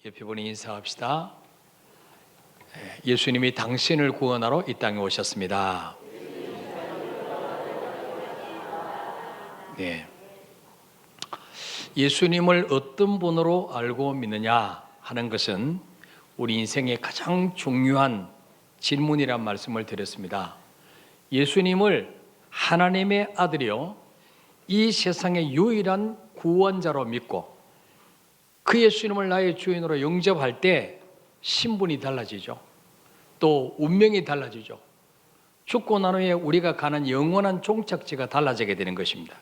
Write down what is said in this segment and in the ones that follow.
옆에 분이 인사합시다. 예수님이 당신을 구원하러 이 땅에 오셨습니다. 네. 예수님을 어떤 분으로 알고 믿느냐 하는 것은 우리 인생의 가장 중요한 질문이란 말씀을 드렸습니다. 예수님을 하나님의 아들이요, 이 세상의 유일한 구원자로 믿고 그 예수님을 나의 주인으로 영접할 때 신분이 달라지죠. 또 운명이 달라지죠. 죽고 난 후에 우리가 가는 영원한 종착지가 달라지게 되는 것입니다.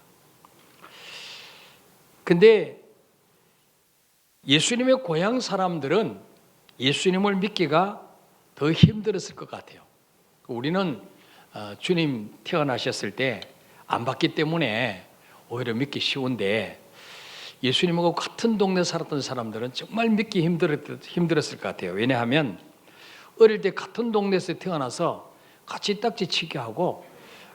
근데 예수님의 고향 사람들은 예수님을 믿기가 더 힘들었을 것 같아요. 우리는 주님 태어나셨을 때 안 봤기 때문에 오히려 믿기 쉬운데, 예수님하고 같은 동네 살았던 사람들은 정말 믿기 힘들었을 것 같아요. 왜냐하면 어릴 때 같은 동네에서 태어나서 같이 딱지치기 하고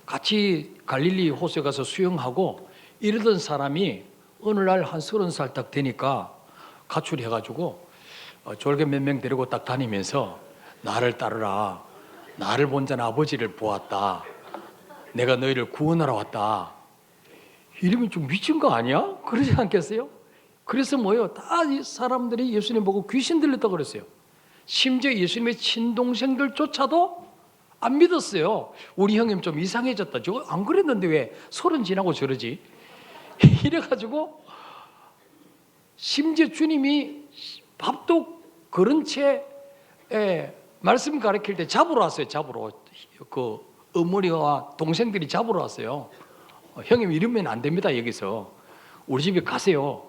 같이 갈릴리 호수에 가서 수영하고 이러던 사람이 어느 날 한 30살 딱 되니까 가출해가지고 졸개 몇 명 데리고 딱 다니면서 나를 따르라, 나를 본 자는 아버지를 보았다, 내가 너희를 구원하러 왔다. 이러면 좀 미친 거 아니야? 그러지 않겠어요? 그래서 뭐예요? 다 이 사람들이 예수님 보고 귀신 들렸다고 그랬어요. 심지어 예수님의 친동생들조차도 안 믿었어요. 우리 형님 좀 이상해졌다, 저거 안 그랬는데 왜 30 지나고 저러지? 이래가지고 심지어 주님이 밥도 그런 채 말씀 가르칠 때 잡으러 왔어요. 잡으러. 그 어머니와 동생들이 잡으러 왔어요. 형님 이러면 안 됩니다. 여기서 우리 집에 가세요.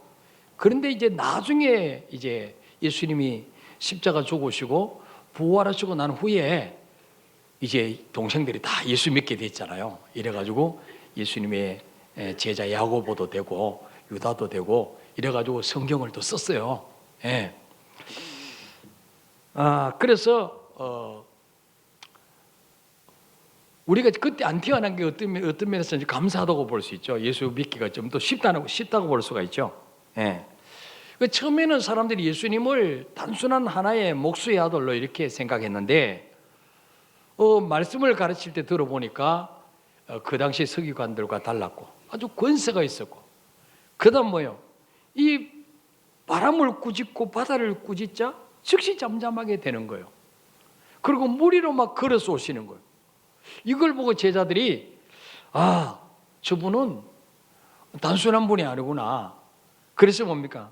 그런데 이제 나중에 이제 예수님이 십자가 죽으시고 부활하시고 난 후에 이제 동생들이 다 예수 믿게 됐잖아요. 이래가지고 예수님의 제자 야고보도 되고 유다도 되고 이래가지고 성경을 또 썼어요. 예. 그래서 우리가 그때 안 태어난 게 어떤 면에서 감사하다고 볼 수 있죠. 예수 믿기가 좀 더 쉽다고 볼 수가 있죠. 예. 처음에는 사람들이 예수님을 단순한 하나의 목수의 아들로 이렇게 생각했는데 말씀을 가르칠 때 들어보니까 그 당시 서기관들과 달랐고 아주 권세가 있었고, 그 다음 뭐예요? 이 바람을 꾸짖고 바다를 꾸짖자 즉시 잠잠하게 되는 거예요. 그리고 물 위로 막 걸어서 오시는 거예요. 이걸 보고 제자들이 저분은 단순한 분이 아니구나. 그래서 뭡니까?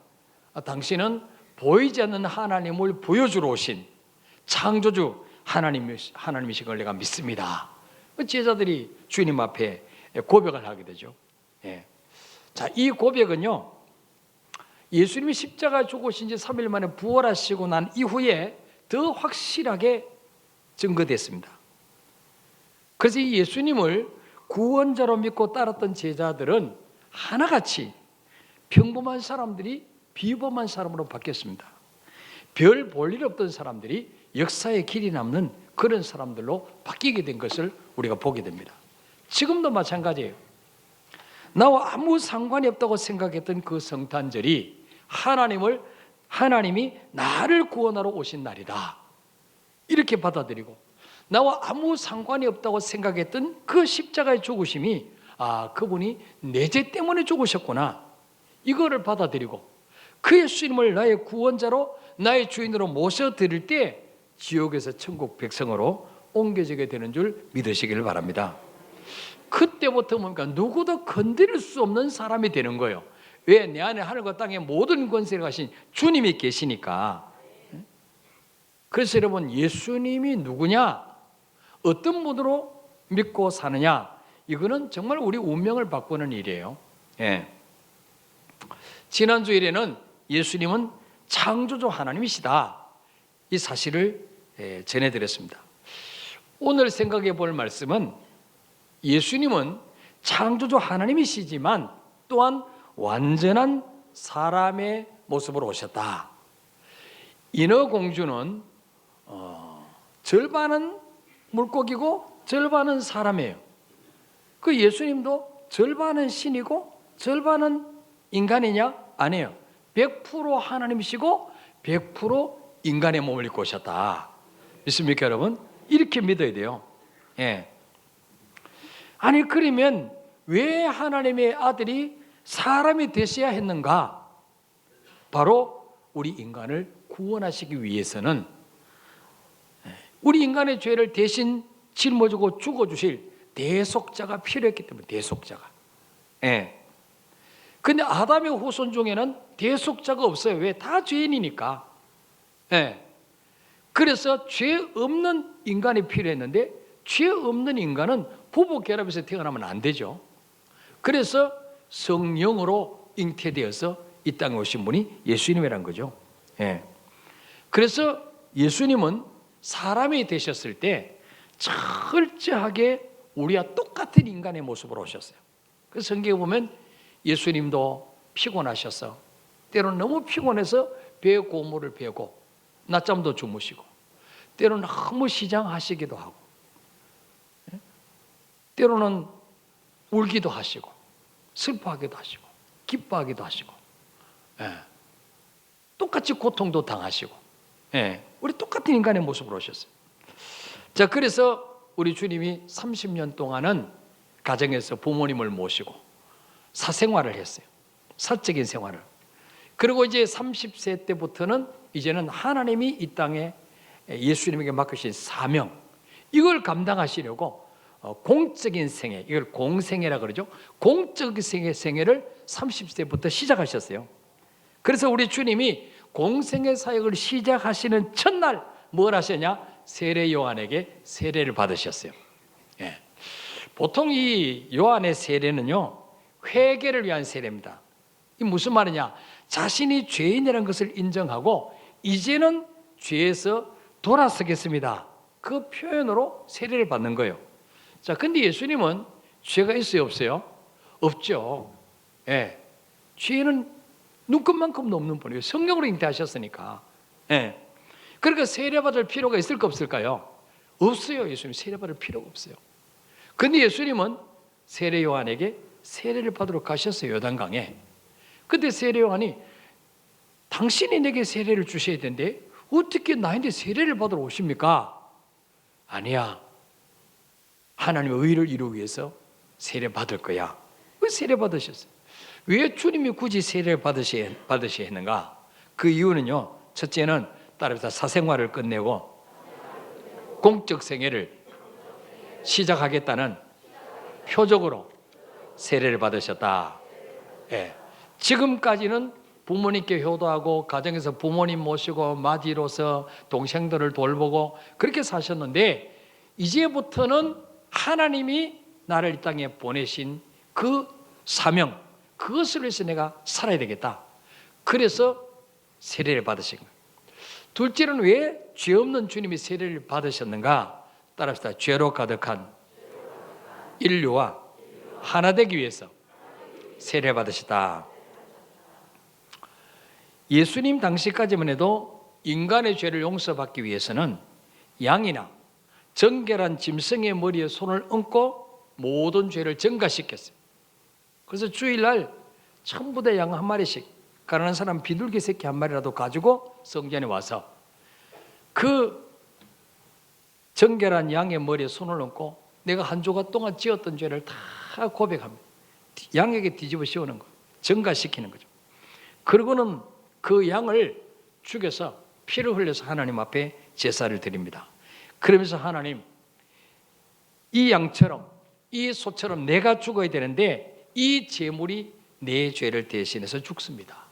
당신은 보이지 않는 하나님을 보여주러 오신 창조주 하나님이신 걸 내가 믿습니다. 제자들이 주님 앞에 고백을 하게 되죠. 예. 자, 이 고백은요, 예수님이 십자가에 죽으신 지 3일 만에 부활하시고 난 이후에 더 확실하게 증거됐습니다. 그래서 이 예수님을 구원자로 믿고 따랐던 제자들은 하나같이 평범한 사람들이 비범한 사람으로 바뀌었습니다. 별 볼 일 없던 사람들이 역사의 길이 남는 그런 사람들로 바뀌게 된 것을 우리가 보게 됩니다. 지금도 마찬가지예요. 나와 아무 상관이 없다고 생각했던 그 성탄절이 하나님이 나를 구원하러 오신 날이다, 이렇게 받아들이고, 나와 아무 상관이 없다고 생각했던 그 십자가의 죽으심이 그분이 내 죄 때문에 죽으셨구나, 이거를 받아들이고 그 예수님을 나의 구원자로 나의 주인으로 모셔드릴 때 지옥에서 천국 백성으로 옮겨지게 되는 줄 믿으시길 바랍니다. 그때부터 뭡니까? 누구도 건드릴 수 없는 사람이 되는 거예요. 왜? 내 안에 하늘과 땅의 모든 권세를 가신 주님이 계시니까. 그래서 여러분, 예수님이 누구냐, 어떤 분으로 믿고 사느냐, 이거는 정말 우리 운명을 바꾸는 일이에요. 예. 지난 주일에는 예수님은 창조주 하나님이시다, 이 사실을 전해드렸습니다. 오늘 생각해 볼 말씀은 예수님은 창조주 하나님이시지만 또한 완전한 사람의 모습으로 오셨다. 인어공주는 절반은 물고기고 절반은 사람이에요. 그 예수님도 절반은 신이고 절반은 인간이냐? 아니에요. 100% 하나님이시고 100% 인간의 몸을 입고 오셨다. 믿습니까, 여러분? 이렇게 믿어야 돼요. 예. 아니, 그러면 왜 하나님의 아들이 사람이 되셔야 했는가? 바로 우리 인간을 구원하시기 위해서는 우리 인간의 죄를 대신 짊어지고 죽어주실 대속자가 필요했기 때문에, 대속자가. 예. 근데 아담의 후손 중에는 대속자가 없어요. 왜? 다 죄인이니까. 예. 그래서 죄 없는 인간이 필요했는데, 죄 없는 인간은 부부 결합에서 태어나면 안 되죠. 그래서 성령으로 잉태되어서 이 땅에 오신 분이 예수님이란 거죠. 예. 그래서 예수님은 사람이 되셨을 때 철저하게 우리와 똑같은 인간의 모습으로 오셨어요. 그래서 성경에 보면 예수님도 피곤하셔서, 때로는 너무 피곤해서 배에 고무를 베고 낮잠도 주무시고, 때로는 너무 시장하시기도 하고, 때로는 울기도 하시고, 슬퍼하기도 하시고, 기뻐하기도 하시고, 똑같이 고통도 당하시고, 우리 똑같은 인간의 모습으로 오셨어요. 자, 그래서 우리 주님이 30년 동안은 가정에서 부모님을 모시고 사생활을 했어요. 사적인 생활을. 그리고 이제 30세 때부터는 이제는 하나님이 이 땅에 예수님에게 맡기신 사명, 이걸 감당하시려고 공적인 생애, 이걸 공생애라 그러죠. 공적인 생애를 30세부터 시작하셨어요. 그래서 우리 주님이 공생애 사역을 시작하시는 첫날 뭘 하셨냐? 세례 요한에게 세례를 받으셨어요. 예. 보통 이 요한의 세례는요, 회개를 위한 세례입니다. 이 무슨 말이냐? 자신이 죄인이라는 것을 인정하고 이제는 죄에서 돌아서겠습니다, 그 표현으로 세례를 받는 거예요. 자, 근데 예수님은 죄가 있어요, 없어요? 없죠. 예. 죄는 눈끝만큼도 없는 분이에요. 성령으로 잉태하셨으니까. 예. 그러니까 세례받을 필요가 있을까 없을까요? 없어요. 예수님 세례받을 필요가 없어요. 근데 예수님은 세례 요한에게 세례를 받으러 가셨어요, 요단강에. 근데 세례 요한이 당신이 내게 세례를 주셔야 되는데 어떻게 나한테 세례를 받으러 오십니까? 아니야. 하나님의 의를 이루기 위해서 세례 받을 거야. 왜 세례 받으셨어요? 왜 주님이 굳이 세례를 받으셔야 했는가? 그 이유는요, 첫째는 따라서 사생활을 끝내고 공적 생애를 시작하겠다는 표적으로 세례를 받으셨다. 예. 지금까지는 부모님께 효도하고 가정에서 부모님 모시고 마디로서 동생들을 돌보고 그렇게 사셨는데, 이제부터는 하나님이 나를 이 땅에 보내신 그 사명, 그것을 위해서 내가 살아야 되겠다. 그래서 세례를 받으신 거예요. 둘째는 왜 죄 없는 주님이 세례를 받으셨는가? 따라합시다. 죄로 가득한 인류와 하나 되기 위해서 세례를 받으시다. 예수님 당시까지만 해도 인간의 죄를 용서받기 위해서는 양이나 정결한 짐승의 머리에 손을 얹고 모든 죄를 증가시켰어요. 그래서 주일날 전부 다 양 한 마리씩, 가난한 사람 비둘기 새끼 한 마리라도 가지고 성전에 와서 그 정결한 양의 머리에 손을 얹고 내가 한 주간 동안 지었던 죄를 다 고백합니다. 양에게 뒤집어 씌우는 거, 증가시키는 거죠. 그러고는 그 양을 죽여서 피를 흘려서 하나님 앞에 제사를 드립니다. 그러면서 하나님, 이 양처럼 이 소처럼 내가 죽어야 되는데 이 제물이 내 죄를 대신해서 죽습니다.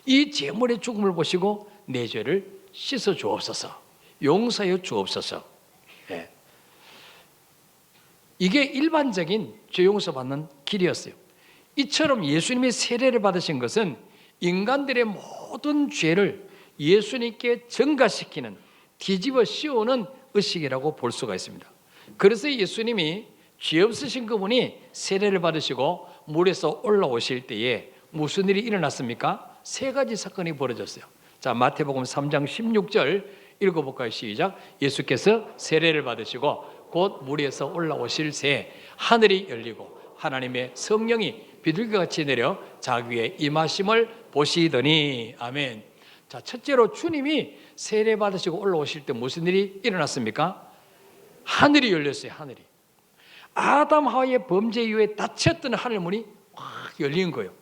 이 제물의 죽음을 보시고 내 죄를 씻어 주옵소서, 용서해 주옵소서. 예. 이게 일반적인 죄 용서 받는 길이었어요. 이처럼 예수님의 세례를 받으신 것은 인간들의 모든 죄를 예수님께 전가시키는, 뒤집어 씌우는 의식이라고 볼 수가 있습니다. 그래서 예수님이 죄 없으신 그분이 세례를 받으시고 물에서 올라오실 때에 무슨 일이 일어났습니까? 세 가지 사건이 벌어졌어요. 자, 마태복음 3장 16절 읽어볼까요? 시작. 예수께서 세례를 받으시고 곧 물에서 올라오실 새 하늘이 열리고 하나님의 성령이 비둘기같이 내려 자기 위에 임하심을 보시더니, 아멘. 자, 첫째로 주님이 세례 받으시고 올라오실 때 무슨 일이 일어났습니까? 하늘이 열렸어요. 하늘이. 아담 하와의 범죄 이후에 닫혔던 하늘문이 확 열린 거예요.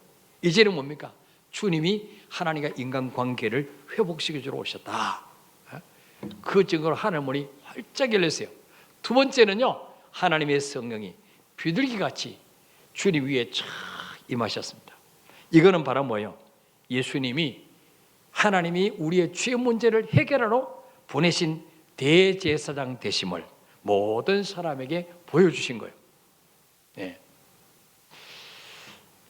이제는 뭡니까? 주님이 하나님과 인간관계를 회복시켜 주러 오셨다. 그 증거로 하늘문이 활짝 열렸어요. 두 번째는요, 하나님의 성령이 비둘기같이 주님 위에 쫙 임하셨습니다. 이거는 바로 뭐예요? 예수님이 하나님이 우리의 죄 문제를 해결하러 보내신 대제사장 되심을 모든 사람에게 보여주신 거예요. 네.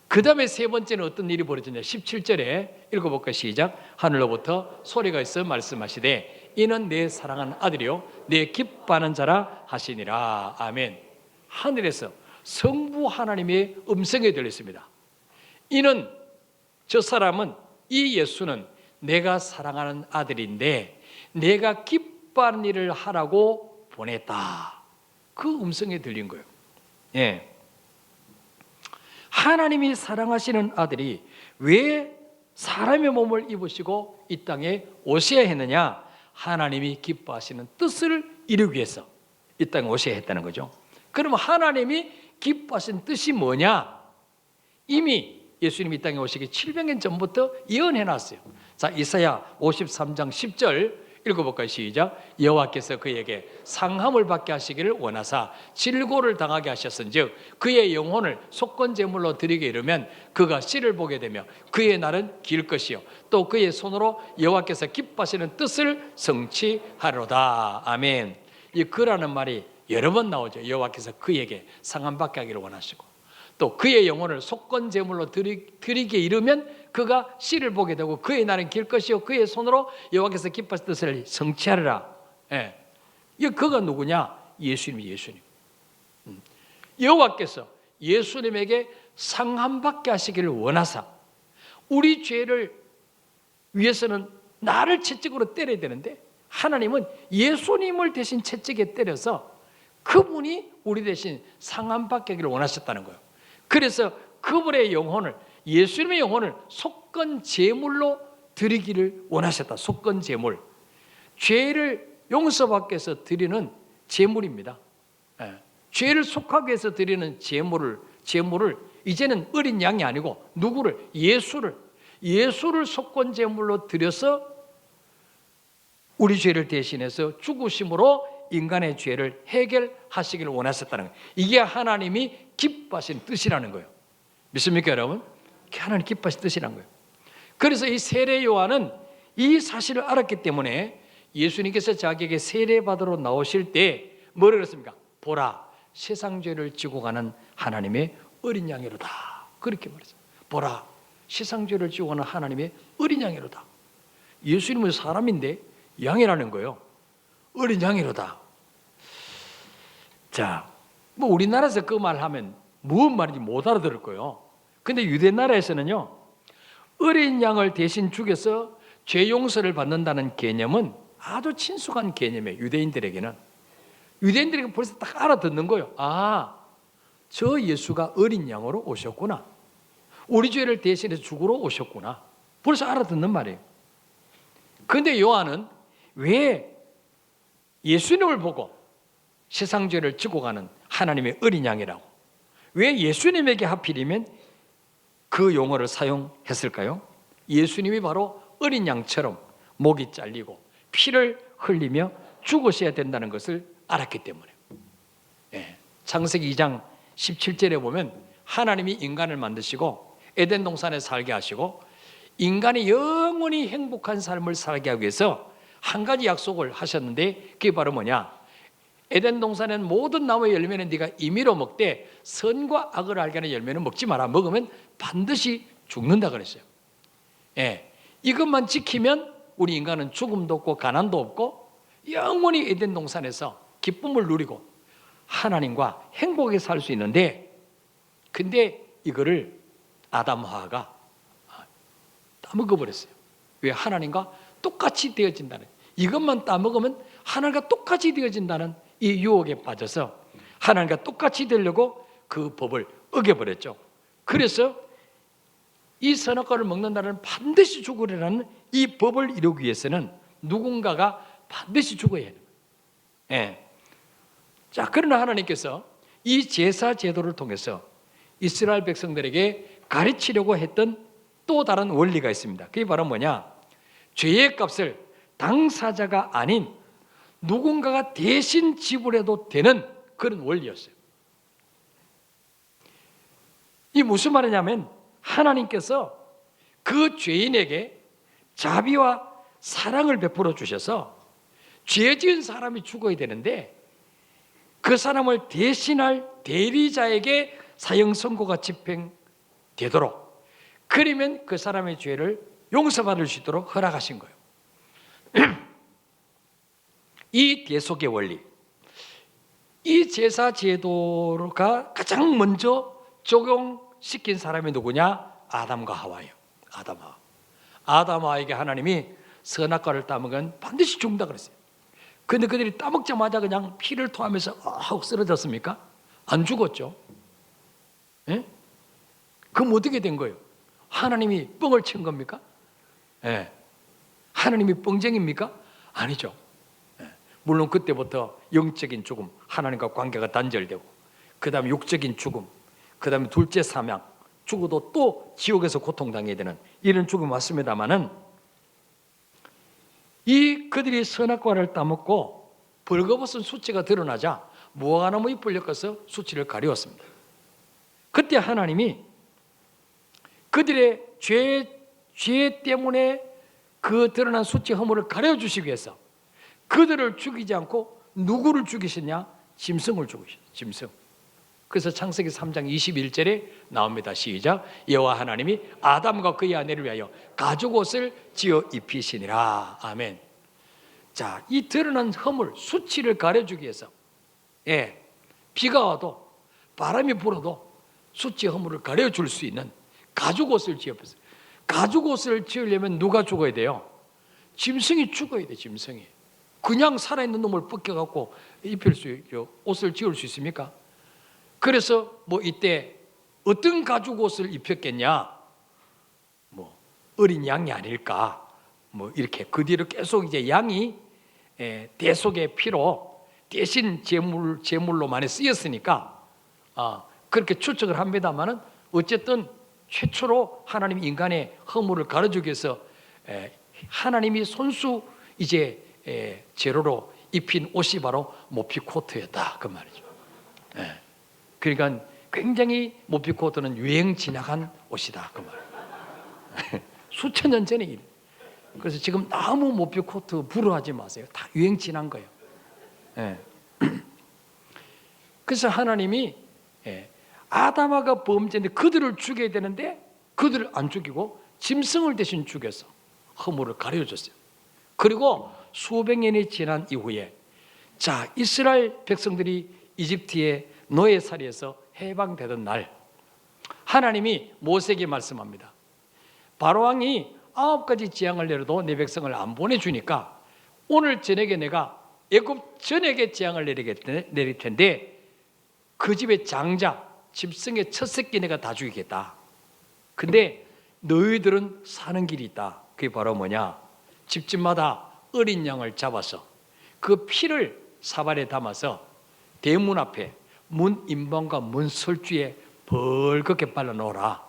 그 다음에 세 번째는 어떤 일이 벌어졌냐? 17절에 읽어볼까요? 시작. 하늘로부터 소리가 있어 말씀하시되 이는 내 사랑하는 아들이요 내 기뻐하는 자라 하시니라. 아멘. 하늘에서 성부 하나님의 음성이 들렸습니다. 이는, 저 사람은, 이 예수는 내가 사랑하는 아들인데 내가 기뻐하는 일을 하라고 보냈다. 그 음성이 들린 거예요. 예. 하나님이 사랑하시는 아들이 왜 사람의 몸을 입으시고 이 땅에 오셔야 했느냐? 하나님이 기뻐하시는 뜻을 이루기 위해서 이 땅에 오셔야 했다는 거죠. 그러면 하나님이 기뻐하시는 뜻이 뭐냐? 이미 예수님이 이 땅에 오시기 700년 전부터 예언해 놨어요. 자, 이사야 53장 10절 읽어볼까요? 시작. 여호와께서 그에게 상함을 받게 하시기를 원하사 질고를 당하게 하셨은즉 그의 영혼을 속건제물로 드리게 이르면 그가 씨를 보게 되며 그의 날은 길 것이요 또 그의 손으로 여호와께서 기뻐하시는 뜻을 성취하리로다. 아멘. 이 그라는 말이 여러 번 나오죠. 여호와께서 그에게 상함 받게 하기를 원하시고 또 그의 영혼을 속건제물로 드리게 이르면 그가 씨를 보게 되고 그의 날은 길 것이요 그의 손으로 여호와께서 기뻐하시는 뜻을 성취하리라. 예. 이 그가 누구냐? 예수님. 여호와께서 예수님에게 상함 받게 하시기를 원하사 우리 죄를 위해서는 나를 채찍으로 때려야 되는데 하나님은 예수님을 대신 채찍에 때려서 그분이 우리 대신 상함 받게 하기를 원하셨다는 거예요. 그래서 그분의 영혼을, 예수님의 영혼을 속건 제물로 드리기를 원하셨다. 속건 제물. 죄를 용서받기 위해서 드리는 제물입니다. 예. 죄를 속하기 위해서 드리는 제물을 이제는 어린 양이 아니고 누구를? 예수를 속건 제물로 드려서 우리 죄를 대신해서 죽으심으로 인간의 죄를 해결하시기를 원하셨다는 거예요. 이게 하나님이 기뻐하신 뜻이라는 거예요. 믿습니까, 여러분? 하나님 기뻐하신 뜻이라는 거예요. 그래서 이 세례 요한은 이 사실을 알았기 때문에 예수님께서 자기에게 세례받으러 나오실 때 뭐라고 그랬습니까? 보라, 세상 죄를 지고 가는 하나님의 어린 양이로다. 그렇게 말했어요. 보라, 세상 죄를 지고 가는 하나님의 어린 양이로다. 예수님은 사람인데 양이라는 거예요. 어린 양이로다. 자, 뭐 우리나라에서 그 말 하면 무슨 말인지 못 알아들을 거예요. 근데 유대 나라에서는요, 어린 양을 대신 죽여서 죄 용서를 받는다는 개념은 아주 친숙한 개념이에요. 유대인들에게는. 유대인들에게 벌써 딱 알아듣는 거예요. 아, 저 예수가 어린 양으로 오셨구나. 우리 죄를 대신해서 죽으러 오셨구나. 벌써 알아듣는 말이에요. 그런데 요한은 왜 예수님을 보고 세상 죄를 지고 가는 하나님의 어린 양이라고, 왜 예수님에게 하필이면 그 용어를 사용했을까요? 예수님이 바로 어린 양처럼 목이 잘리고 피를 흘리며 죽으셔야 된다는 것을 알았기 때문에. 예, 창세기 2장 17절에 보면 하나님이 인간을 만드시고 에덴 동산에 살게 하시고 인간이 영원히 행복한 삶을 살게 하기 위해서 한 가지 약속을 하셨는데 그게 바로 뭐냐? 에덴 동산에는 모든 나무의 열매는 네가 임의로 먹되 선과 악을 알게 하는 열매는 먹지 마라. 먹으면 반드시 죽는다 그랬어요. 예, 이것만 지키면 우리 인간은 죽음도 없고 가난도 없고 영원히 에덴 동산에서 기쁨을 누리고 하나님과 행복하게 살 수 있는데, 근데 이거를 아담 하와가 따먹어버렸어요. 왜? 하나님과 똑같이 되어진다는, 이것만 따먹으면 하나님과 똑같이 되어진다는 이 유혹에 빠져서 하나님과 똑같이 되려고 그 법을 어겨버렸죠. 그래서 이 선악과를 먹는 날은 반드시 죽으리라는 이 법을 이루기 위해서는 누군가가 반드시 죽어야 해요. 예. 자, 그러나 하나님께서 이 제사 제도를 통해서 이스라엘 백성들에게 가르치려고 했던 또 다른 원리가 있습니다. 그게 바로 뭐냐? 죄의 값을 당사자가 아닌 누군가가 대신 지불해도 되는 그런 원리였어요. 이 무슨 말이냐면 하나님께서 그 죄인에게 자비와 사랑을 베풀어 주셔서 죄 지은 사람이 죽어야 되는데 그 사람을 대신할 대리자에게 사형 선고가 집행되도록, 그러면 그 사람의 죄를 용서받을 수 있도록 허락하신 거예요. 이 대속의 원리, 이 제사 제도가 가장 먼저 적용시킨 사람이 누구냐? 아담과 하와예요. 아담과 하와에게 하나님이 선악과를 따먹으면 반드시 죽는다 그랬어요. 근데 그들이 따먹자마자 그냥 피를 토하면서 하고 쓰러졌습니까? 안 죽었죠. 예? 그럼 어떻게 된 거예요? 하나님이 뻥을 친 겁니까? 예. 하나님이 뻥쟁입니까? 아니죠. 예. 물론 그때부터 영적인 죽음, 하나님과 관계가 단절되고, 그 다음에 육적인 죽음, 그 다음에 둘째 사명, 죽어도 또 지옥에서 고통당해야 되는 이런 죽음이 왔습니다마는, 이 그들이 선악과를 따먹고 벌거벗은 수치가 드러나자 무화과나무 잎을 엮어서 수치를 가리웠습니다. 그때 하나님이 그들의 죄 때문에 그 드러난 수치 허물을 가려주시기 위해서 그들을 죽이지 않고 누구를 죽이셨냐? 짐승을 죽이셨어요. 짐승. 그래서 창세기 3장 21절에 나옵니다. 시작. 여호와 하나님이 아담과 그의 아내를 위하여 가죽옷을 지어 입히시니라. 아멘. 자, 이 드러난 허물, 수치를 가려주기 위해서, 비가 와도 바람이 불어도 수치 허물을 가려줄 수 있는 가죽옷을 지었어요. 가죽옷을 지으려면 누가 죽어야 돼요? 짐승이 죽어야 돼. 짐승이. 그냥 살아있는 놈을 벗겨갖고 입힐 수 있죠. 옷을 지을 수 있습니까? 그래서 이때 어떤 가죽옷을 입혔겠냐? 어린 양이 아닐까? 이렇게 그 뒤로 계속 이제 양이 대속의 피로 대신 제물로 많이 쓰였으니까 그렇게 추측을 합니다만은 어쨌든 최초로 하나님 인간의 허물을 가려주기 위해서 하나님이 손수 이제 재료로 입힌 옷이 바로 모피코트였다 그 말이죠. 그러니까 굉장히 모피코트는 유행 지나간 옷이다 그 말. 수천 년 전의 일. 그래서 지금 너무 모피코트 부러워하지 마세요. 다 유행 지난 거예요. 그래서 하나님이 아담아가 범죄인데 그들을 죽여야 되는데 그들을 안 죽이고 짐승을 대신 죽여서 허물을 가려줬어요. 그리고 수백 년이 지난 이후에 자, 이스라엘 백성들이 이집트의 노예살이에서 해방되던 날 하나님이 모세에게 말씀합니다. 바로왕이 9가지 재앙을 내려도 내 백성을 안 보내주니까 오늘 저녁에 내가 애굽 전역에 재앙을 내릴 텐데 그 집의 장자, 짐승의 첫 새끼 내가 다 죽이겠다. 근데 너희들은 사는 길이 있다. 그게 바로 뭐냐? 집집마다 어린 양을 잡아서 그 피를 사발에 담아서 대문 앞에 문 인방과 문 설주에 벌겋게 발라놓으라.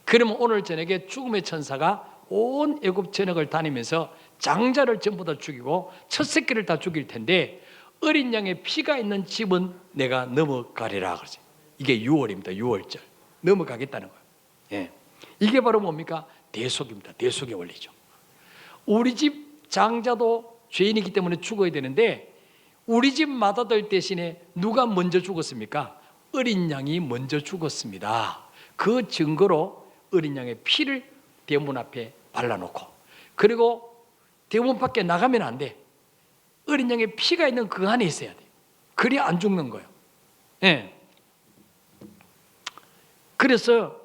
그러면 오늘 저녁에 죽음의 천사가 온 애굽 전역을 다니면서 장자를 전부 다 죽이고 첫 새끼를 다 죽일 텐데 어린 양의 피가 있는 집은 내가 넘어가리라 그러지. 이게 6월입니다. 6월절 넘어가겠다는 거예요. 이게 바로 뭡니까? 대속입니다. 대속의 원리죠. 우리 집 장자도 죄인이기 때문에 죽어야 되는데 우리 집 맏아들 대신에 누가 먼저 죽었습니까? 어린 양이 먼저 죽었습니다. 그 증거로 어린 양의 피를 대문 앞에 발라놓고 그리고 대문 밖에 나가면 안 돼. 어린 양의 피가 있는 그 안에 있어야 돼. 그래야 안 죽는 거예요. 그래서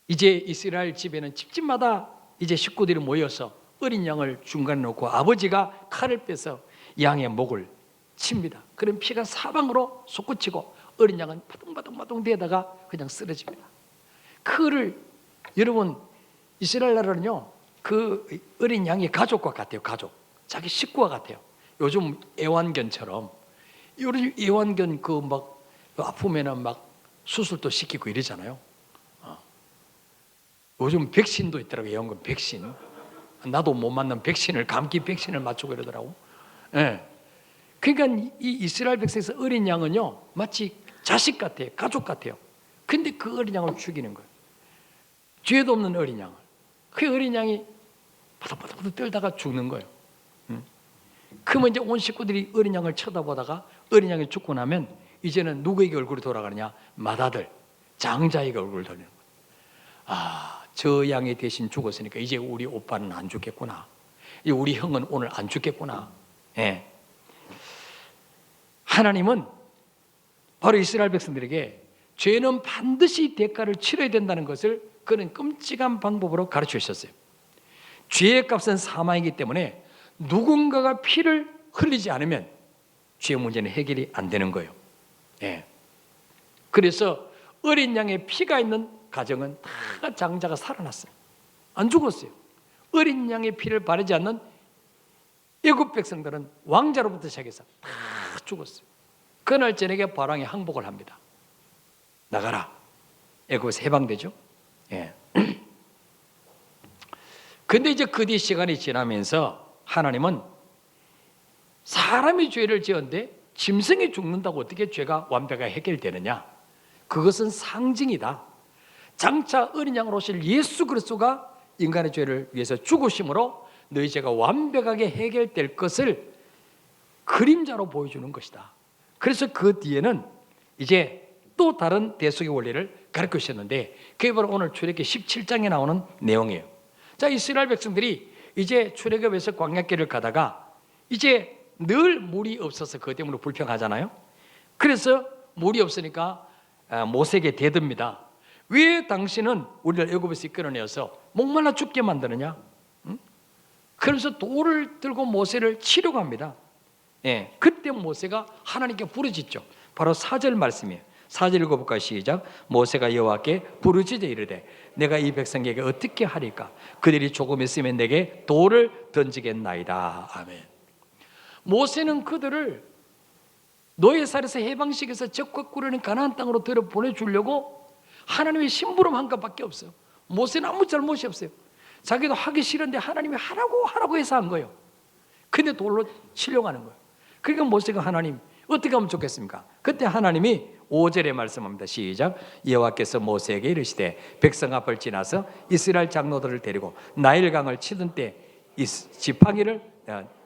이제 이스라엘 집에는 집집마다 이제 식구들이 모여서 어린 양을 중간에 놓고 아버지가 칼을 빼서 양의 목을 칩니다. 그럼 피가 사방으로 솟구치고 어린 양은 바둥바둥바둥 대다가 그냥 쓰러집니다. 그를 여러분, 이스라엘 나라는요, 그 어린 양이 가족과 같아요. 가족, 자기 식구와 같아요. 요즘 애완견처럼, 요즘 애완견 그 막 아프면은 막 수술도 시키고 이러잖아요. 요즘 백신도 있더라고요. 애완견 백신. 나도 못 맞는 백신을, 감기 백신을 맞추고 이러더라고. 예. 그러니까 이 이스라엘 백성에서 어린 양은요, 마치 자식 같아요. 가족 같아요. 근데 그 어린 양을 죽이는 거예요. 죄도 없는 어린 양을. 그 어린 양이 바닥바닥 떨다가 죽는 거예요. 그러면 이제 온 식구들이 어린 양을 쳐다보다가 어린 양이 죽고 나면 이제는 누구에게 얼굴이 돌아가느냐? 맏아들, 장자에게 얼굴을 돌리는 거예요. 아, 저 양이 대신 죽었으니까 이제 우리 오빠는 안 죽겠구나. 이제 우리 형은 오늘 안 죽겠구나. 예. 하나님은 바로 이스라엘 백성들에게 죄는 반드시 대가를 치러야 된다는 것을 그런 끔찍한 방법으로 가르쳐 주셨어요. 죄의 값은 사망이기 때문에 누군가가 피를 흘리지 않으면 죄의 문제는 해결이 안 되는 거예요. 예. 그래서 어린 양의 피가 있는 가정은 다 장자가 살아났어요. 안 죽었어요. 어린 양의 피를 바르지 않는 애굽 백성들은 왕자로부터 시작해서 다 죽었어요. 그날 저녁에 바로왕이 항복을 합니다. 나가라. 애굽에서 해방되죠. 예. 근데 이제 그 뒤 시간이 지나면서 하나님은 사람이 죄를 지었는데 짐승이 죽는다고 어떻게 죄가 완벽하게 해결되느냐? 그것은 상징이다. 장차 어린 양으로 오실 예수 그리스도가 인간의 죄를 위해서 죽으심으로 너희 죄가 완벽하게 해결될 것을 그림자로 보여주는 것이다. 그래서 그 뒤에는 이제 또 다른 대속의 원리를 가르쳐 주셨는데 그게 바로 오늘 출애굽기 17장에 나오는 내용이에요. 자, 이스라엘 백성들이 이제 출애굽에서 광야길을 가다가 이제 늘 물이 없어서 그것 때문에 불평하잖아요. 그래서 물이 없으니까 모세에게 대듭니다. 왜 당신은 우리를 애굽에서 이끌어내어서 목말라 죽게 만드느냐? 응? 그러면서 돌을 들고 모세를 치려고 합니다. 예, 그때 모세가 하나님께 부르짖죠. 바로 4절 말씀이에요. 4절 읽어볼까요? 시작. 모세가 여호와께 부르짖어 이르되 내가 이 백성에게 어떻게 하리까? 그들이 조금 있으면 내게 돌을 던지겠나이다. 아멘. 모세는 그들을 노예살에서 해방시켜서 적과 꿀하는 가나안 땅으로 들어 보내주려고 하나님의 심부름한 것밖에 없어요. 모세는 아무 잘못이 없어요. 자기도 하기 싫은데 하나님이 하라고 해서 한 거예요. 근데 돌로 치려고 하는 거예요. 그러니까 모세가 하나님 어떻게 하면 좋겠습니까? 그때 하나님이 5절에 말씀합니다. 시작. 여호와께서 모세에게 이르시되 백성 앞을 지나서 이스라엘 장로들을 데리고 나일강을 치던 때 이 지팡이를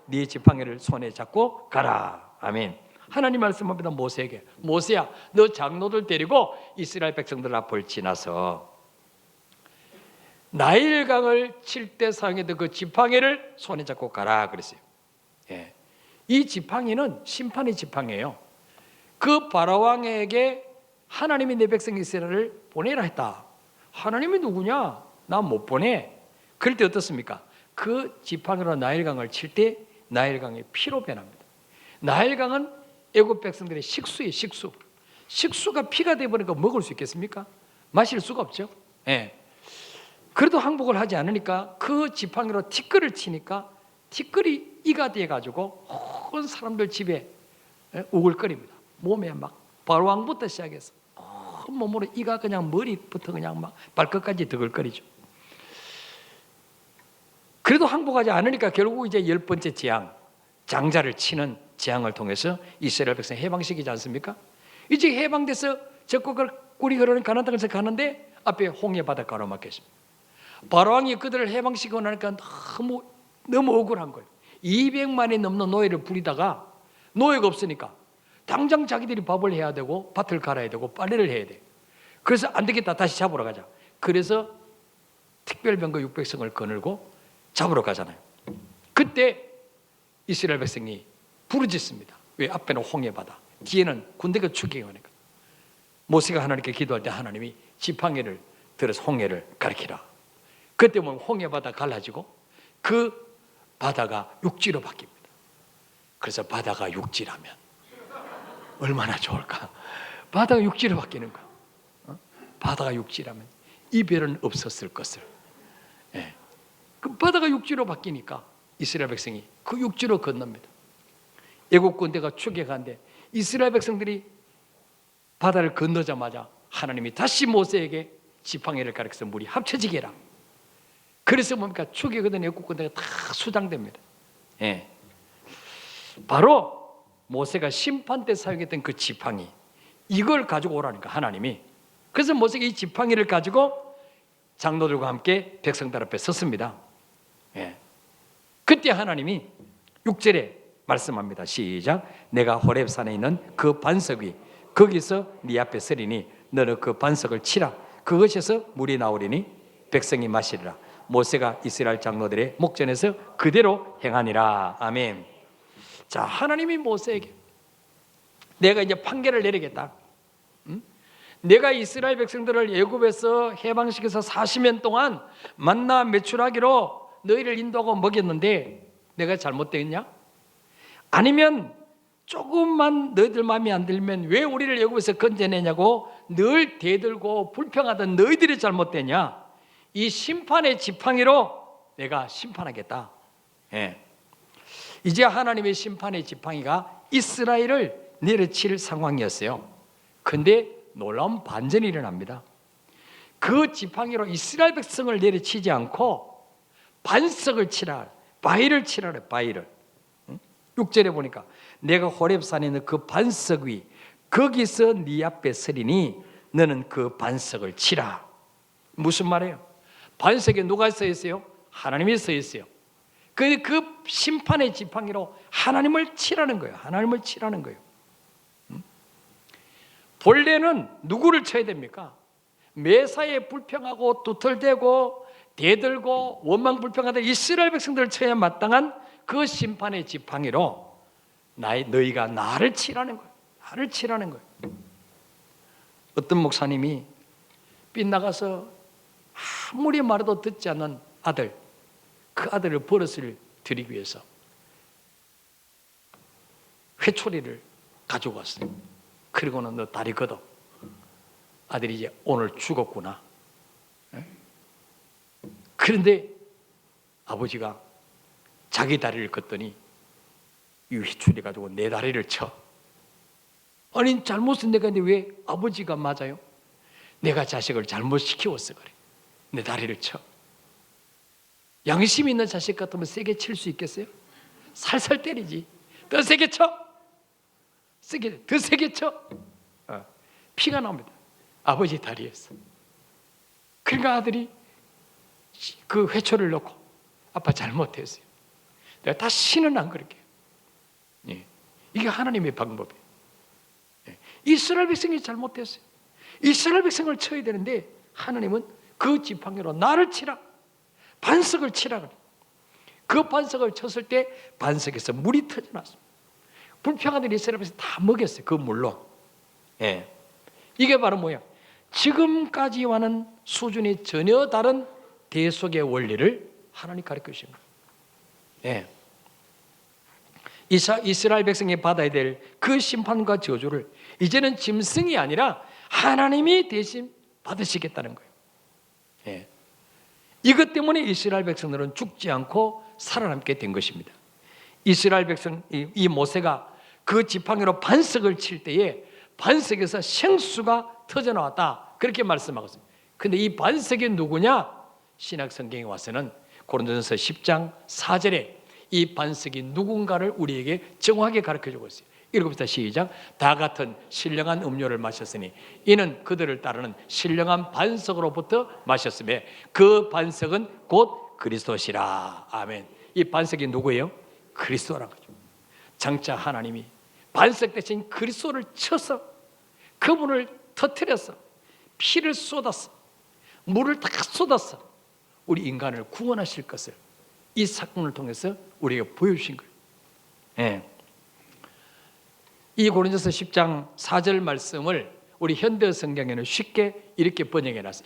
네 지팡이를 손에 잡고 가라. 아멘. 하나님 말씀합니다. 모세에게. 모세야, 너 장로들 데리고 이스라엘 백성들 앞을 지나서 나일강을 칠 때 사용했던 그 지팡이를 손에 잡고 가라 그랬어요. 예. 이 지팡이는 심판의 지팡이에요. 그 바로왕에게 하나님이 내 백성 이스라엘을 보내라 했다. 하나님이 누구냐? 나 못 보내. 그럴 때 어떻습니까? 그 지팡이로 나일강을 칠 때 나일강이 피로 변합니다. 나일강은 애굽 백성들의 식수예요. 식수가 피가 되어버리니까 먹을 수 있겠습니까? 마실 수가 없죠. 예. 그래도 항복을 하지 않으니까 그 지팡이로 티끌을 치니까 티끌이 이가 돼가지고 온 사람들 집에 우글거립니다. 몸에 막 바로왕부터 시작해서 온 몸으로 이가 그냥 머리부터 그냥 막 발끝까지 드글거리죠. 그래도 항복하지 않으니까 결국 이제 10번째 재앙, 장자를 치는 재앙을 통해서 이스라엘 백성 해방시키지 않습니까? 이제 해방돼서 적국을 꿀이 흐르는 가나안 땅에서 가는데 앞에 홍해 바다 가로막혔습니다. 바로왕이 그들을 해방시키고 나니까 너무 억울한 거예요. 200만이 넘는 노예를 부리다가 노예가 없으니까 당장 자기들이 밥을 해야 되고 밭을 갈아야 되고 빨래를 해야 돼. 그래서 안 되겠다, 다시 잡으러 가자. 그래서 특별병거 600성을 거느리고 잡으러 가잖아요. 그때 이스라엘 백성이 부르짖습니다. 왜? 앞에는 홍해바다, 뒤에는 군대가 추격하니까. 모세가 하나님께 기도할 때 하나님이 지팡이를 들어서 홍해를 가리키라. 그때 보면 홍해바다 갈라지고 그 바다가 육지로 바뀝니다. 그래서 바다가 육지라면 얼마나 좋을까? 바다가 육지로 바뀌는 거야. 바다가 육지라면 이 별은 없었을 것을. 예. 그 바다가 육지로 바뀌니까 이스라엘 백성이 그 육지로 건넙니다. 애국 군대가 추격하는데 이스라엘 백성들이 바다를 건너자마자 하나님이 다시 모세에게 지팡이를 가리켜서 물이 합쳐지게 해라. 그래서 뭡니까? 추격하던 애국 군대가 다 수장됩니다. 예. 바로 모세가 심판 때 사용했던 그 지팡이, 이걸 가지고 오라니까 하나님이. 그래서 모세가 이 지팡이를 가지고 장로들과 함께 백성들 앞에 섰습니다. 예. 그때 하나님이 6절에 말씀합니다. 시작. 내가 호렙산에 있는 그 반석 위 거기서 네 앞에 서리니 너는 그 반석을 치라. 그것에서 물이 나오리니 백성이 마시리라. 모세가 이스라엘 장로들의 목전에서 그대로 행하니라. 아멘. 자, 하나님이 모세에게 내가 이제 판결을 내리겠다. 내가 이스라엘 백성들을 애굽에서 해방시켜서 40년 동안 만나 메추라기로 너희를 인도하고 먹였는데 내가 잘못되었냐? 아니면 조금만 너희들 마음에 안 들면 왜 우리를 애굽에서 건져내냐고 늘 대들고 불평하던 너희들이 잘못되냐? 이 심판의 지팡이로 내가 심판하겠다. 예. 이제 하나님의 심판의 지팡이가 이스라엘을 내려칠 상황이었어요. 근데 놀라운 반전이 일어납니다. 그 지팡이로 이스라엘 백성을 내려치지 않고 반석을 치라, 바위를 치라. 바위를. 6절에 보니까 내가 호렙산에 있는 그 반석 위 거기서 네 앞에 서리니 너는 그 반석을 치라. 무슨 말이에요? 반석에 누가 서 있어요? 하나님이 서 있어요. 그 심판의 지팡이로 하나님을 치라는 거예요. 하나님을 치라는 거예요. 본래는 누구를 쳐야 됩니까? 매사에 불평하고 두털대고 대들고 원망불평하던 이스라엘 백성들을 쳐야 마땅한 그 심판의 지팡이로 너희가 나를 치라는 거예요. 나를 치라는 거예요. 어떤 목사님이 빗나가서 아무리 말해도 듣지 않는 아들, 그 아들을 버릇을 들이기 위해서 회초리를 가지고 왔어요. 그리고는 너 다리 걷어. 아들이 이제 오늘 죽었구나. 그런데 아버지가 자기 다리를 걷더니 이 회초리 가지고 내 다리를 쳐. 아니 잘못은 내가 했는데 왜 아버지가 맞아요? 내가 자식을 잘못 시키웠어 그래. 내 다리를 쳐. 양심 있는 자식 같으면 세게 칠 수 있겠어요? 살살 때리지. 더 세게 쳐. 더 세게 쳐. 피가 나옵니다. 아버지 다리에서. 그러니까 아들이 그 회초를 넣고 아빠 잘못했어요. 내가 다시는 안 그럴게요. 예. 이게 하나님의 방법이에요. 예. 이스라엘 백성이 잘못했어요. 이스라엘 백성을 쳐야 되는데 하나님은 그 지팡이로 나를 치라. 반석을 치라 그래. 그 반석을 쳤을 때 반석에서 물이 터져났습니다. 불평하던 이스라엘 백성 다 먹였어요. 그 물로. 예. 이게 바로 뭐야? 지금까지와는 수준이 전혀 다른 대속의 원리를 하나님 가르쳐 주십니다. 예. 이스라엘 백성이 받아야 될 그 심판과 저주를 이제는 짐승이 아니라 하나님이 대신 받으시겠다는 거예요. 예. 이것 때문에 이스라엘 백성들은 죽지 않고 살아남게 된 것입니다. 이스라엘 백성, 이 모세가 그 지팡이로 반석을 칠 때에 반석에서 생수가 터져나왔다. 그렇게 말씀하거든요. 근데 이 반석이 누구냐? 신약 성경에 와서는 고린도전서 10장 4절에 이 반석이 누군가를 우리에게 정확하게 가르쳐주고 있어요. 읽읍시다. 시작. 다 같은 신령한 음료를 마셨으니 이는 그들을 따르는 신령한 반석으로부터 마셨으며 그 반석은 곧 그리스도시라. 아멘. 이 반석이 누구예요? 그리스도라는 거죠. 장차 하나님이 반석 대신 그리스도를 쳐서 그분을 터뜨려서 피를 쏟았어. 물을 다 쏟았어. 우리 인간을 구원하실 것을 이 사건을 통해서 우리에게 보여주신 거예요. 예. 이 고린도서 10장 4절 말씀을 우리 현대 성경에는 쉽게 이렇게 번역해놨어요.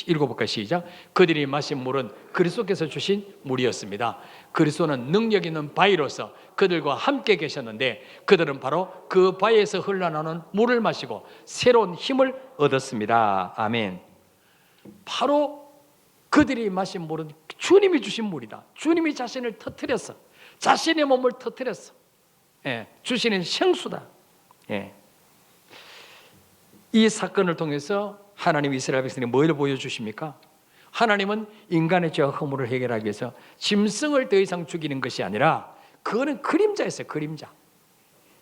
읽어볼까요? 시작. 그들이 마신 물은 그리스도께서 주신 물이었습니다. 그리스도는 능력 있는 바위로서 그들과 함께 계셨는데 그들은 바로 그 바위에서 흘러나오는 물을 마시고 새로운 힘을 얻었습니다. 아멘. 바로 그들이 마신 물은 주님이 주신 물이다. 주님이 자신을 터뜨렸어. 자신의 몸을 터뜨렸어. 예, 주시는 생수다. 예. 이 사건을 통해서 하나님 이스라엘 백성이 뭘 보여주십니까? 하나님은 인간의 죄와 허물을 해결하기 위해서 짐승을 더 이상 죽이는 것이 아니라 그거는 그림자였어요. 그림자.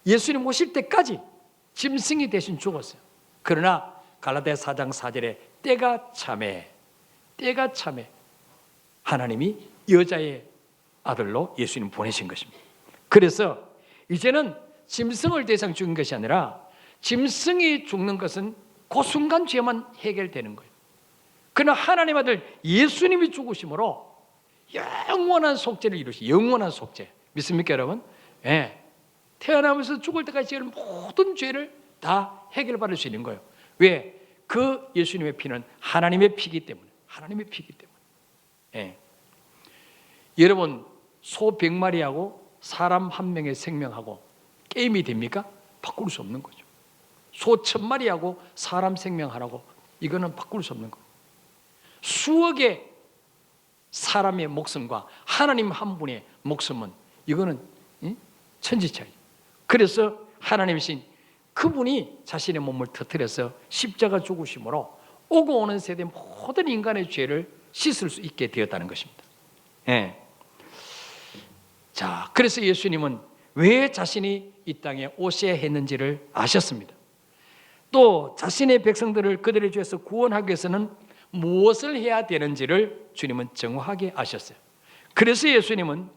예수님 오실 때까지 짐승이 대신 죽었어요. 그러나 갈라디아 4장 4절에 때가 참에 하나님이 여자의 아들로 예수님 보내신 것입니다. 그래서 이제는 짐승을 더 이상 죽인 것이 아니라 짐승이 죽는 것은 그 순간 죄만 해결되는 거예요. 그러나 하나님 아들 예수님이 죽으심으로 영원한 속죄를 이루시. 영원한 속죄 믿습니까 여러분? 예. 태어나면서 죽을 때까지 지은 모든 죄를 다 해결받을 수 있는 거예요. 왜? 그 예수님의 피는 하나님의 피기 때문에. 하나님의 피기 때문에. 예. 여러분 소 100마리하고 사람 한 명의 생명하고 게임이 됩니까? 바꿀 수 없는 거죠. 소 1000마리하고 사람 생명 하나고 이거는 바꿀 수 없는 거예요. 수억의 사람의 목숨과 하나님 한 분의 목숨은 이거는 천지차이. 그래서 하나님이신 그분이 자신의 몸을 터뜨려서 십자가 죽으심으로 오고 오는 세대 모든 인간의 죄를 씻을 수 있게 되었다는 것입니다. 예. 자, 그래서 예수님은 왜 자신이 이 땅에 오셔야 했는지를 아셨습니다. 또 자신의 백성들을 그들의 죄에서 구원하기 위해서는 무엇을 해야 되는지를 주님은 정확하게 아셨어요. 그래서 예수님은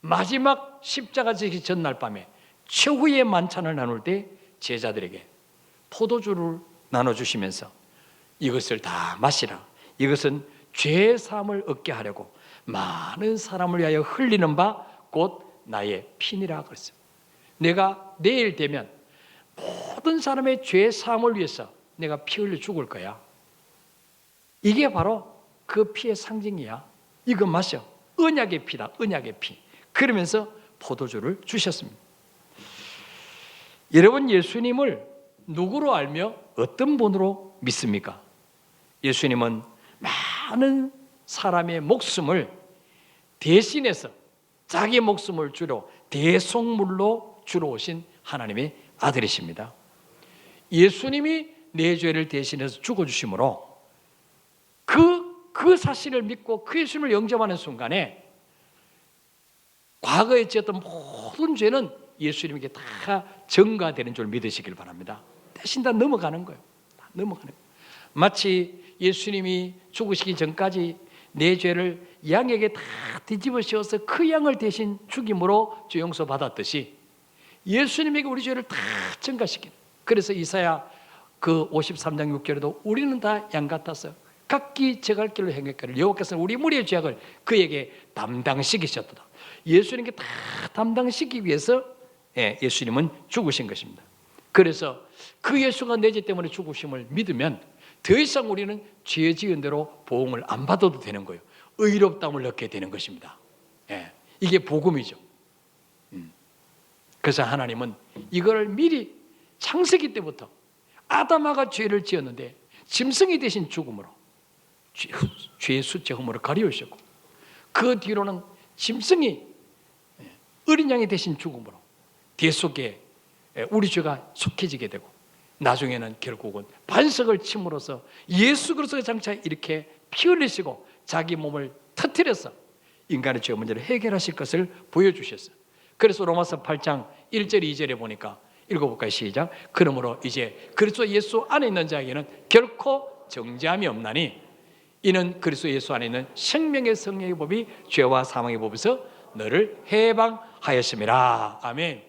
마지막 십자가 지기 전날 밤에 최후의 만찬을 나눌 때 제자들에게 포도주를 나눠주시면서 이것을 다 마시라. 이것은 죄 사함을 얻게 하려고 많은 사람을 위하여 흘리는 바 곧 나의 피니라 그랬어요. 내가 내일 되면 모든 사람의 죄 사함을 위해서 내가 피 흘려 죽을 거야. 이게 바로 그 피의 상징이야. 이거 마셔. 언약의 피다. 언약의 피. 그러면서 포도주를 주셨습니다. 여러분 예수님을 누구로 알며 어떤 분으로 믿습니까? 예수님은 많은 사람의 목숨을 대신해서 자기 목숨을 주로 대속물로 주러 오신 하나님의 아들이십니다. 예수님이 내 죄를 대신해서 죽어주심으로 그 사실을 믿고 그 예수님을 영접하는 순간에 과거에 지었던 모든 죄는 예수님에게 다 전가되는 줄 믿으시길 바랍니다. 대신 다 넘어가는 거예요. 다 넘어가는 거예요. 마치 예수님이 죽으시기 전까지 내 죄를 양에게 다 뒤집어 씌워서 그 양을 대신 죽임으로 죄 용서 받았듯이 예수님에게 우리 죄를 다 전가시키는. 그래서 이사야 그 53장 6절에도 우리는 다 양 같아서 각기 제갈 길로 행했거늘 여호와께서는 우리 무리의 죄악을 그에게 담당시키셨도다. 예수님께 다 담당시키기 위해서 예수님은 죽으신 것입니다. 그래서 그 예수가 내 죄 때문에 죽으심을 믿으면 더 이상 우리는 죄 지은 대로 보응을 안 받아도 되는 거예요. 의롭다움을 얻게 되는 것입니다. 이게 복음이죠. 그래서 하나님은 이걸 미리 창세기 때부터 아담아가 죄를 지었는데 짐승이 대신 죽음으로 죄의 숫자 허물을 가리우셨고 그 뒤로는 짐승이 어린 양이 대신 죽음으로 대속에 우리 죄가 속해지게 되고 나중에는 결국은 반석을 침으로써 예수 그리스도의 장차 이렇게 피 흘리시고 자기 몸을 터뜨려서 인간의 죄 문제를 해결하실 것을 보여주셨어요. 그래서 로마서 8장 1절 2절에 보니까 읽어볼까요? 시작. 그러므로 이제 그리스도 예수 안에 있는 자에게는 결코 정죄함이 없나니 이는 그리스도 예수 안에 있는 생명의 성령의 법이 죄와 사망의 법에서 너를 해방하였음이라. 아멘.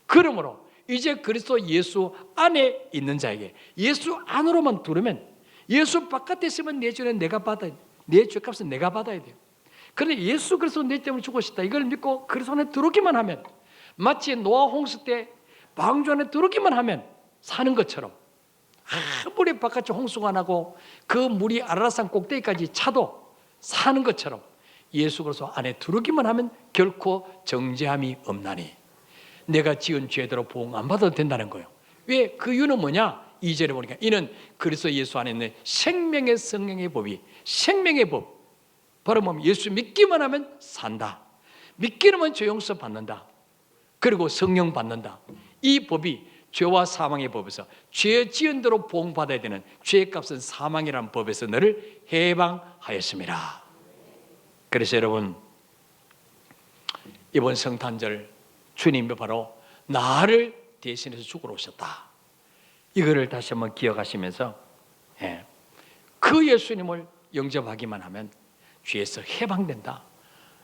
그러므로 이제 그리스도 예수 안에 있는 자에게 예수 안으로만 들으면 예수 바깥에 있으면 내 죄는 내가 받아야 돼. 내 죄값은 내가 받아야 돼요. 그런데 예수 그리스도 내 때문에 죽으셨다 이걸 믿고 그리스도 안에 들어오기만 하면 마치 노아 홍수 때 방주 안에 들어오기만 하면 사는 것처럼 아무리 바깥에 홍수가 나고 그 물이 아라라산 꼭대기까지 차도 사는 것처럼 예수 그리스도 안에 들어오기만 하면 결코 정죄함이 없나니 내가 지은 죄대로 보응 안 받아도 된다는 거예요. 왜? 그 이유는 뭐냐? 2절에 보니까 이는 그리스도 예수 안에 있는 생명의 성령의 법이, 생명의 법, 바로 뭐 예수 믿기만 하면 산다, 믿기만 하면 죄 용서 받는다, 그리고 성령 받는다. 이 법이 죄와 사망의 법에서 죄 지은 대로 보응받아야 되는 죄의 값은 사망이라는 법에서 너를 해방하였습니다. 그래서 여러분, 이번 성탄절 주님이 바로 나를 대신해서 죽으러 오셨다, 이거를 다시 한번 기억하시면서 그 예수님을 영접하기만 하면 죄에서 해방된다,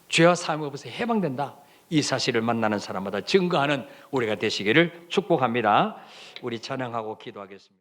죄와 사망의 법에서 해방된다, 이 사실을 만나는 사람마다 증거하는 우리가 되시기를 축복합니다. 우리 찬양하고 기도하겠습니다.